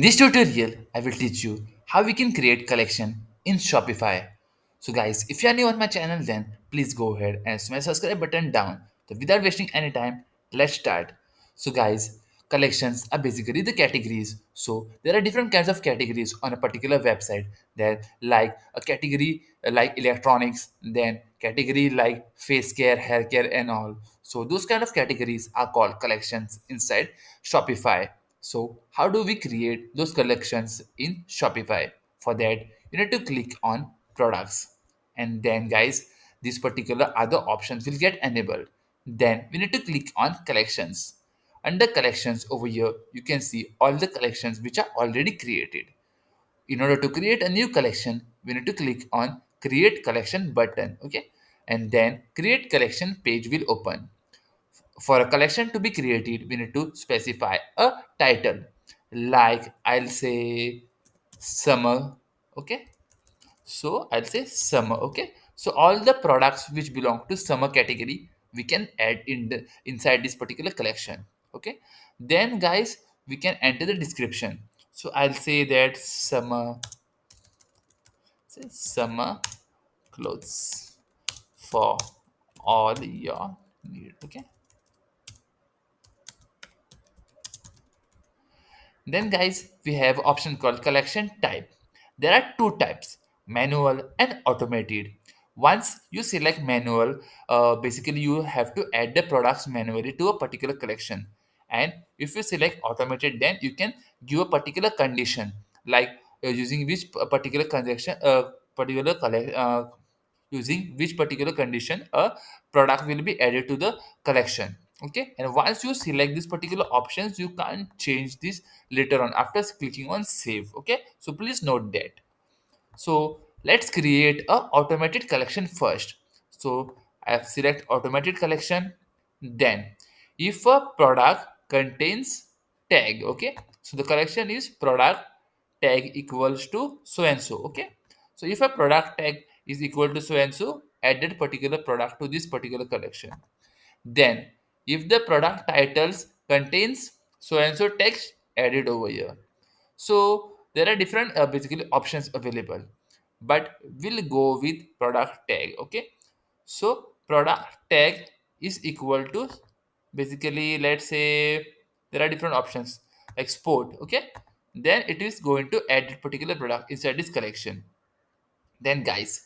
In this tutorial, I will teach you how we can create collection in Shopify. So guys, if you are new on my channel then please go ahead and smash subscribe button down. So without wasting any time, let's start. So guys, collections are basically the categories. So there are different kinds of categories on a particular website. There like a category like electronics, then category like face care, hair care and all. So those kind of categories are called collections inside Shopify. So, how do we create those collections in Shopify? For that, you need to click on products. And then, guys, these particular other options will get enabled. Then, we need to click on collections. Under collections over here, you can see all the collections which are already created. In order to create a new collection, we need to click on create collection button. Okay. And then create collection page will open. For a collection to be created, we need to specify a title. Like I'll say summer. Okay. So I'll say summer. Okay. So all the products which belong to summer category we can add inside this particular collection. Okay. Then guys, we can enter the description. So I'll say that summer clothes for all your need. Okay. Then guys, we have option called collection type. There are two types, manual and automated. Once you select manual, basically you have to add the products manually to a particular collection. And if you select automated, then you can give a particular condition like using which particular condition, using which particular condition a product will be added to the collection. Okay, and once you select these particular options, you can't change this later on after clicking on save. Okay, so please note that. So let's create a automated collection first. So I have select automated collection. Then if a product contains tag, okay, so the collection is product tag equals to so and so. Okay, so if a product tag is equal to so and so, add that particular product to this particular collection. Then if the product titles contains so and so text, add it over here. So there are different basically options available, but we'll go with product tag. Okay, so product tag is equal to basically, let's say there are different options like sport. Okay, then it is going to add that particular product inside this collection. Then guys,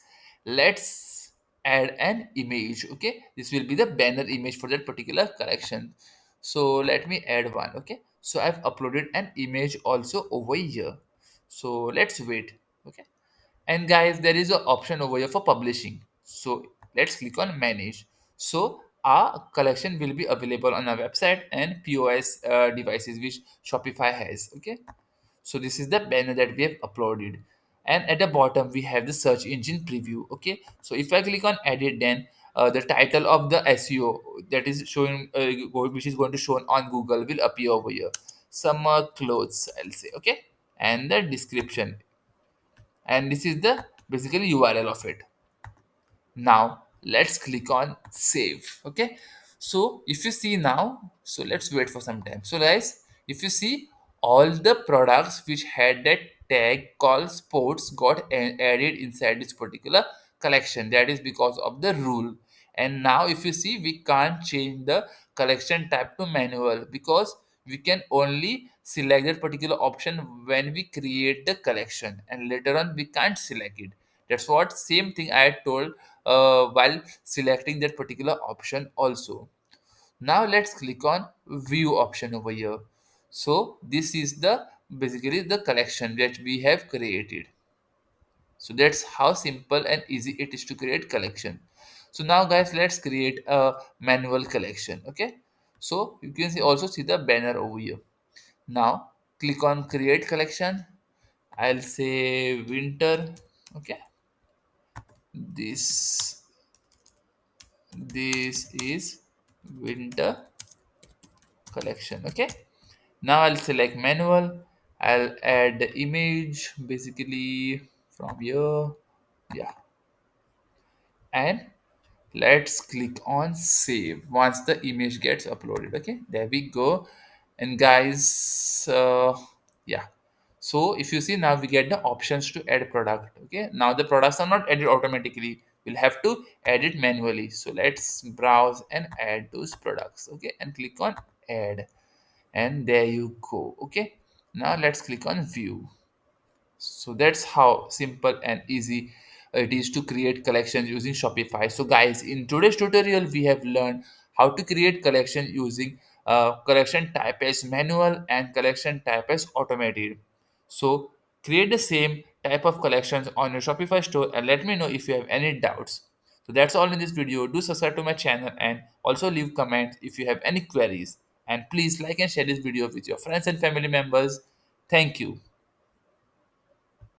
let's add an image. Okay, this will be the banner image for that particular collection. So let me add one. Okay, so I've uploaded an image also over here. So let's wait. Okay, and guys, there is an option over here for publishing. So let's click on manage. So our collection will be available on our website and POS devices which Shopify has. Okay, so this is the banner that we have uploaded, and at the bottom we have the search engine preview. Okay, so if I click on edit, then the title of the SEO that is showing which is going to show on Google will appear over here. Summer clothes, I'll say. Okay, and the description, and this is the basically URL of it. Now let's click on save. Okay, so if you see now, so let's wait for some time. So guys, if you see, all the products which had that tag called sports got added inside this particular collection. That is because of the rule. And now if you see, we can't change the collection type to manual because we can only select that particular option when we create the collection, and later on we can't select it. That's what same thing I had told while selecting that particular option also. Now let's click on view option over here. So this is the basically the collection that we have created. So that's how simple and easy it is to create collection. So now guys, let's create a manual collection. Okay, so you can see also see the banner over here. Now click on create collection. I'll say winter. Okay, this this is winter collection. Okay, now I'll select manual. I'll add the image basically from here. Yeah, and let's click on save once the image gets uploaded. Okay, there we go. And guys, yeah, So if you see, now we get the options to add product. Okay, now the products are not added automatically, we'll have to add it manually. So let's browse and add those products. Okay, and click on add, and there you go. Okay, now let's click on view. So that's how simple and easy it is to create collections using Shopify. So guys, in today's tutorial we have learned how to create collection using collection type as manual and collection type as automated. So create the same type of collections on your Shopify store and let me know if you have any doubts. So that's all in this video. Do subscribe to my channel and also leave comments if you have any queries. And please like and share this video with your friends and family members. Thank you.